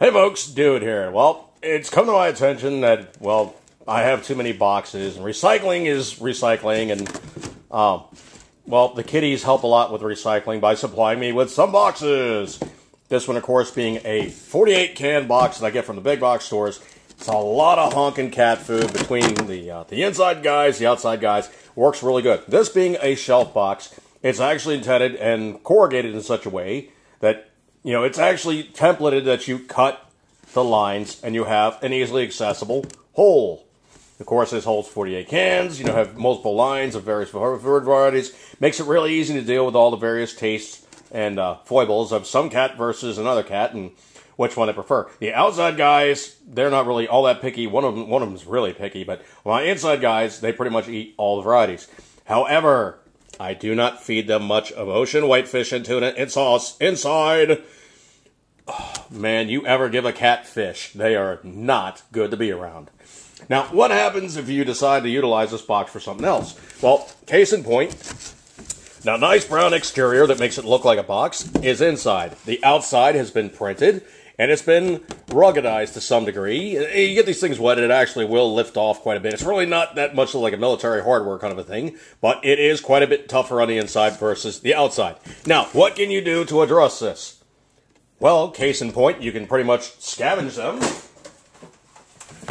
Hey folks, Dude here. Well, it's come to my attention that, well, I have too many boxes, and recycling is recycling, and, well, the kiddies help a lot with recycling by supplying me with some boxes. This one, of course, being a 48-can box that I get from the big box stores. It's a lot of honking cat food between the inside guys, the outside guys. Works really good. This being a shelf box, it's actually intended and corrugated in such a way that it's actually templated that you cut the lines and you have an easily accessible hole. Of course, this holds 48 cans. Have multiple lines of various food varieties. Makes it really easy to deal with all the various tastes and foibles of some cat versus another cat and which one I prefer. The outside guys, they're not really all that picky. One of them's really picky, but my inside guys, they pretty much eat all the varieties. However, I do not feed them much of ocean whitefish and tuna and sauce inside. Oh, man, you ever give a cat fish, they are not good to be around. Now, what happens if you decide to utilize this box for something else? Well, case in point, now nice brown exterior that makes it look like a box is inside. The outside has been printed, and it's been ruggedized to some degree. You get these things wet, and it actually will lift off quite a bit. It's really not that much like a military hardware kind of a thing, but it is quite a bit tougher on the inside versus the outside. Now, what can you do to address this? Well, case in point, you can pretty much scavenge them.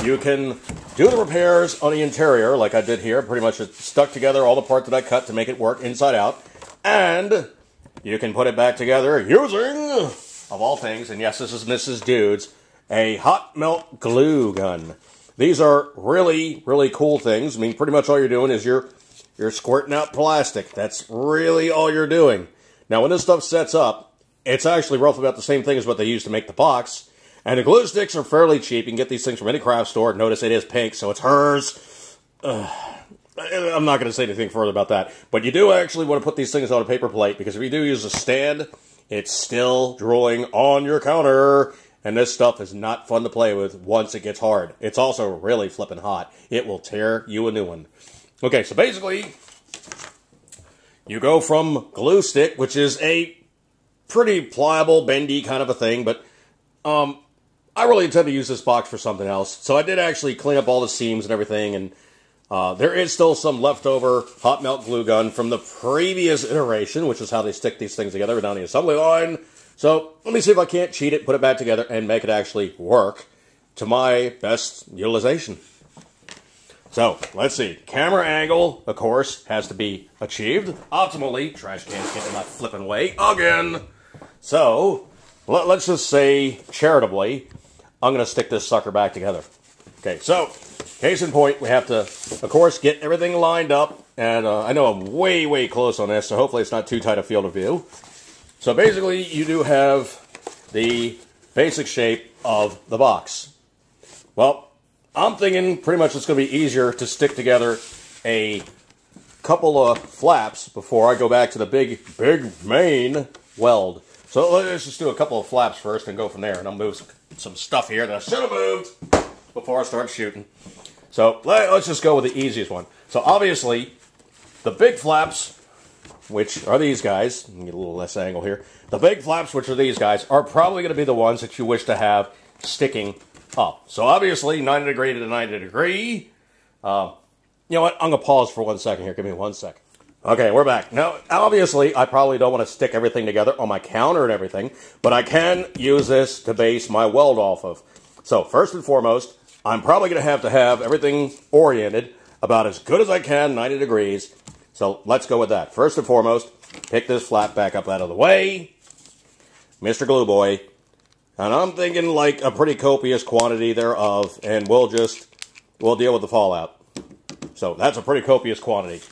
You can do the repairs on the interior, like I did here. Pretty much it's stuck together, all the part that I cut to make it work inside out. And you can put it back together using, of all things, and yes, this is Mrs. Dude's, a hot melt glue gun. These are really, really cool things. I mean, pretty much all you're doing is you're squirting out plastic. That's really all you're doing. Now, when this stuff sets up, it's actually roughly about the same thing as what they use to make the box. And the glue sticks are fairly cheap. You can get these things from any craft store. Notice it is pink, so it's hers. I'm not going to say anything further about that. But you do actually want to put these things on a paper plate, because if you do use a stand, it's still drooling on your counter. And this stuff is not fun to play with once it gets hard. It's also really flipping hot. It will tear you a new one. Okay, so basically, you go from glue stick, which is a pretty pliable, bendy kind of a thing, but I really intend to use this box for something else. So I did actually clean up all the seams and everything, and there is still some leftover hot melt glue gun from the previous iteration, which is how they stick these things together down the assembly line. So let me see if I can't cheat it, put it back together, and make it actually work to my best utilization. So, let's see. Camera angle, of course, has to be achieved optimally. Trash cans get in my flipping way again. So, let's just say, charitably, I'm going to stick this sucker back together. Okay, so, case in point, we have to, of course, get everything lined up. And I know I'm way, way close on this, so hopefully it's not too tight a field of view. So, basically, you do have the basic shape of the box. Well, I'm thinking pretty much it's going to be easier to stick together a couple of flaps before I go back to the big main weld. So let's just do a couple of flaps first and go from there. And I'll move some stuff here that I should have moved before I start shooting. So let's just go with the easiest one. So obviously, the big flaps, which are these guys, get a little less angle here. The big flaps, which are these guys, are probably going to be the ones that you wish to have sticking up. So obviously, 90 degree to 90 degree. You know what? I'm going to pause for 1 second here. Give me 1 second. Okay, we're back. Now, obviously, I probably don't want to stick everything together on my counter and everything, but I can use this to base my weld off of. So, first and foremost, I'm probably going to have everything oriented about as good as I can, 90 degrees. So, let's go with that. First and foremost, pick this flap back up out of the way. Mr. Glue Boy. And I'm thinking like a pretty copious quantity thereof, and we'll deal with the fallout. So that's a pretty copious quantity.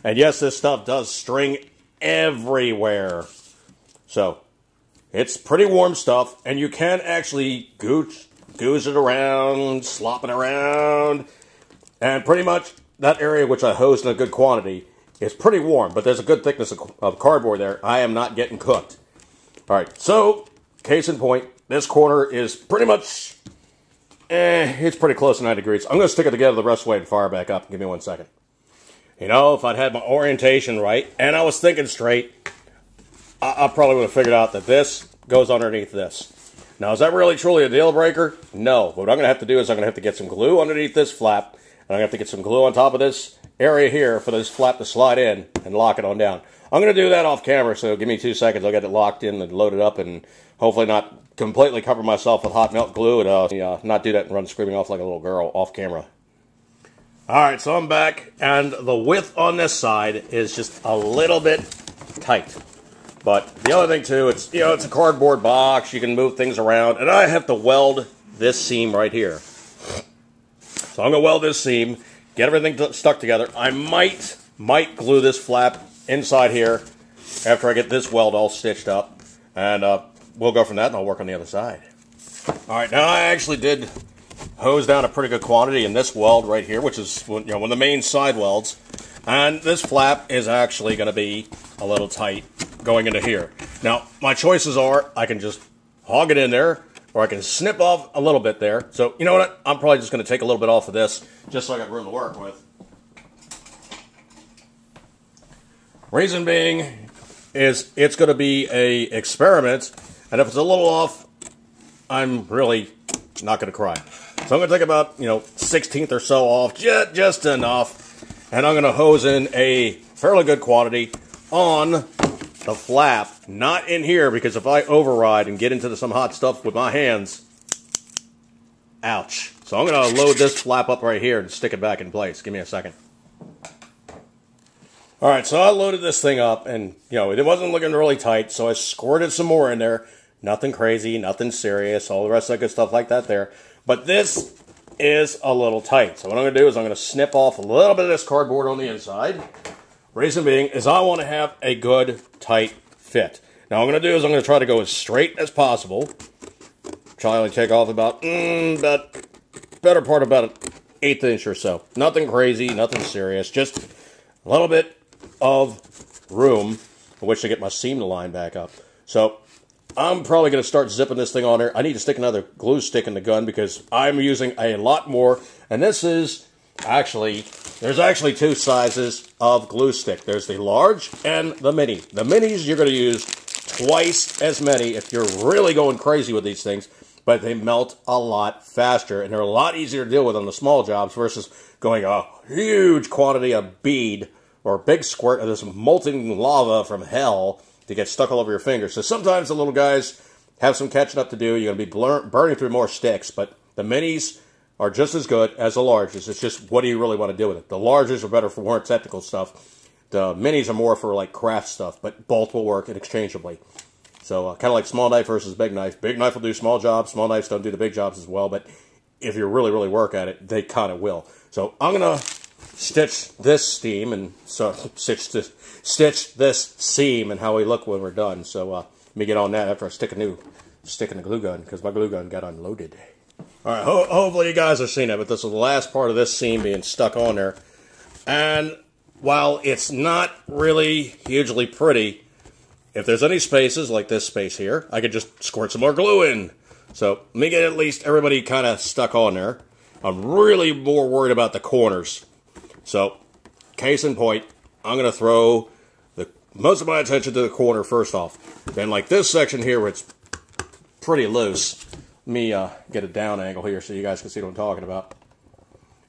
And yes, this stuff does string everywhere. So it's pretty warm stuff, and you can actually gooze it around, slop it around, and pretty much that area which I hosed in a good quantity is pretty warm, but there's a good thickness of cardboard there. I am not getting cooked. All right, so case in point, this corner is pretty much, it's pretty close to 90 degrees. I'm going to stick it together the rest of the way and fire back up. Give me 1 second. You know, if I'd had my orientation right, and I was thinking straight, I probably would have figured out that this goes underneath this. Now, is that really truly a deal breaker? No. What I'm going to have to do is I'm going to have to get some glue underneath this flap, and I'm going to have to get some glue on top of this area here for this flap to slide in and lock it on down. I'm going to do that off camera, so give me 2 seconds. I'll get it locked in and loaded up and hopefully not completely cover myself with hot melt glue and not do that and run screaming off like a little girl off camera. Alright, so I'm back, and the width on this side is just a little bit tight. But the other thing too, it's it's a cardboard box, you can move things around, and I have to weld this seam right here. So I'm going to weld this seam, get everything stuck together. I might glue this flap inside here after I get this weld all stitched up, and we'll go from that and I'll work on the other side. Alright, now I actually did hose down a pretty good quantity in this weld right here, which is one of the main side welds. And this flap is actually going to be a little tight going into here. Now, my choices are I can just hog it in there, or I can snip off a little bit there. So, you know what? I'm probably just going to take a little bit off of this, just so I got room to work with. Reason being is it's going to be a experiment, and if it's a little off, I'm really not going to cry. So I'm going to take about, 1/16 or so off, just enough. And I'm going to hose in a fairly good quantity on the flap, not in here, because if I override and get into some hot stuff with my hands, ouch. So I'm going to load this flap up right here and stick it back in place. Give me a second. Alright, so I loaded this thing up, and, it wasn't looking really tight, so I squirted some more in there. Nothing crazy, nothing serious, all the rest of that good stuff like that there. But this is a little tight. So what I'm going to do is I'm going to snip off a little bit of this cardboard on the inside. Reason being is I want to have a good, tight fit. Now what I'm going to do is I'm going to try to go as straight as possible. Try to take off about better part about an 1/8 inch or so. Nothing crazy, nothing serious. Just a little bit of room for which to get my seam to line back up. So I'm probably going to start zipping this thing on there. I need to stick another glue stick in the gun because I'm using a lot more. And this is actually, there's actually 2 sizes of glue stick. There's the large and the mini. The minis, you're going to use twice as many if you're really going crazy with these things. But they melt a lot faster. And they're a lot easier to deal with on the small jobs versus going a huge quantity of bead or a big squirt of this molten lava from hell to get stuck all over your fingers. So sometimes the little guys have some catching up to do. You're going to be burning through more sticks, but the minis are just as good as the larges. It's just, what do you really want to do with it? The larges are better for more technical stuff. The minis are more for like craft stuff, but both will work interchangeably. So kind of like small knife versus big knife. Big knife will do small jobs. Small knives don't do the big jobs as well, but if you really, really work at it, they kind of will. So I'm going to stitch this seam and stitch this seam and how we look when we're done. So let me get on that after I stick a new stick in the glue gun because my glue gun got unloaded. All right, hopefully you guys have seen it, but this is the last part of this seam being stuck on there. And while it's not really hugely pretty, if there's any spaces like this space here, I could just squirt some more glue in. So let me get at least everybody kind of stuck on there. I'm really more worried about the corners. So, case in point, I'm going to throw most of my attention to the corner first off. Then like this section here where it's pretty loose. Let me get a down angle here so you guys can see what I'm talking about.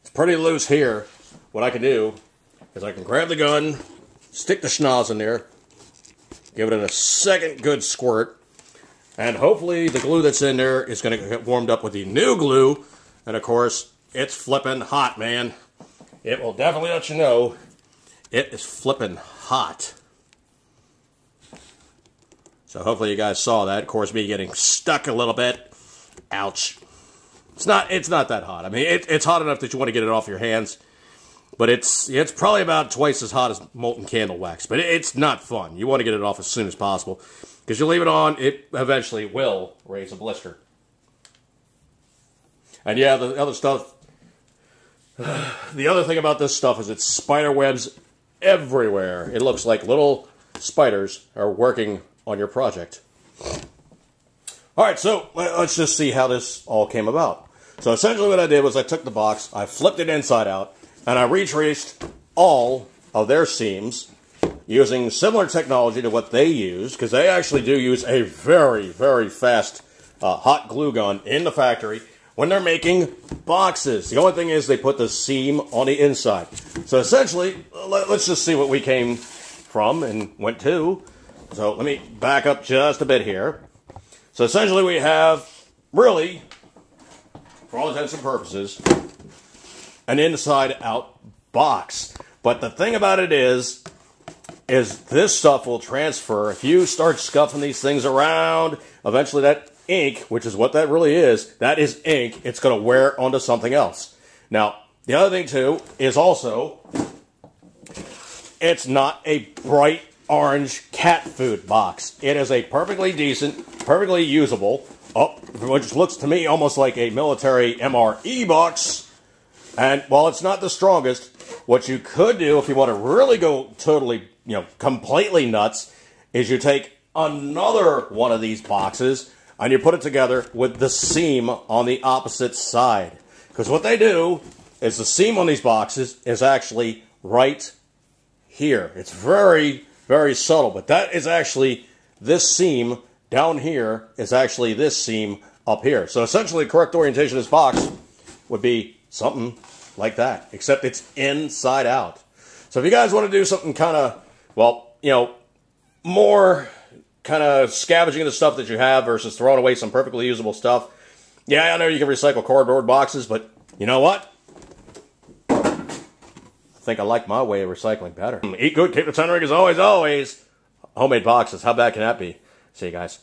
It's pretty loose here. What I can do is I can grab the gun, stick the schnoz in there, give it a second good squirt, and hopefully the glue that's in there is going to get warmed up with the new glue. And of course, it's flipping hot, man. It will definitely let you know it is flipping hot. So hopefully you guys saw that. Of course, me getting stuck a little bit. Ouch. It's not that hot. I mean, it's hot enough that you want to get it off your hands. But it's probably about twice as hot as molten candle wax. But it's not fun. You want to get it off as soon as possible. Because you leave it on, it eventually will raise a blister. And yeah, the other stuff... The other thing about this stuff is it's spider webs everywhere. It looks like little spiders are working on your project. Alright, so let's just see how this all came about. So essentially what I did was I took the box, I flipped it inside out, and I retraced all of their seams using similar technology to what they use, because they actually do use a very, very fast hot glue gun in the factory when they're making boxes. The only thing is they put the seam on the inside. So essentially, let's just see what we came from and went to. So let me back up just a bit here. So essentially we have, really, for all intents and purposes, an inside-out box. But the thing about it is this stuff will transfer. If you start scuffing these things around, eventually that ink, which is what that really is, that is ink, it's going to wear onto something else. Now, the other thing too is also, it's not a bright orange cat food box. It is a perfectly decent, perfectly usable, which looks to me almost like a military MRE box. And while it's not the strongest, what you could do if you want to really go totally, completely nuts, is you take another one of these boxes and you put it together with the seam on the opposite side. Because what they do is the seam on these boxes is actually right here. It's very, very subtle, but that is actually this seam down here is actually this seam up here. So essentially the correct orientation of this box would be something like that, except it's inside out. So if you guys want to do something kind of, more kind of scavenging the stuff that you have versus throwing away some perfectly usable stuff, yeah, I know you can recycle cardboard boxes, but you know what? I think I like my way of recycling better. Eat good, keep the 10 ring as always. Homemade boxes, how bad can that be? See you guys.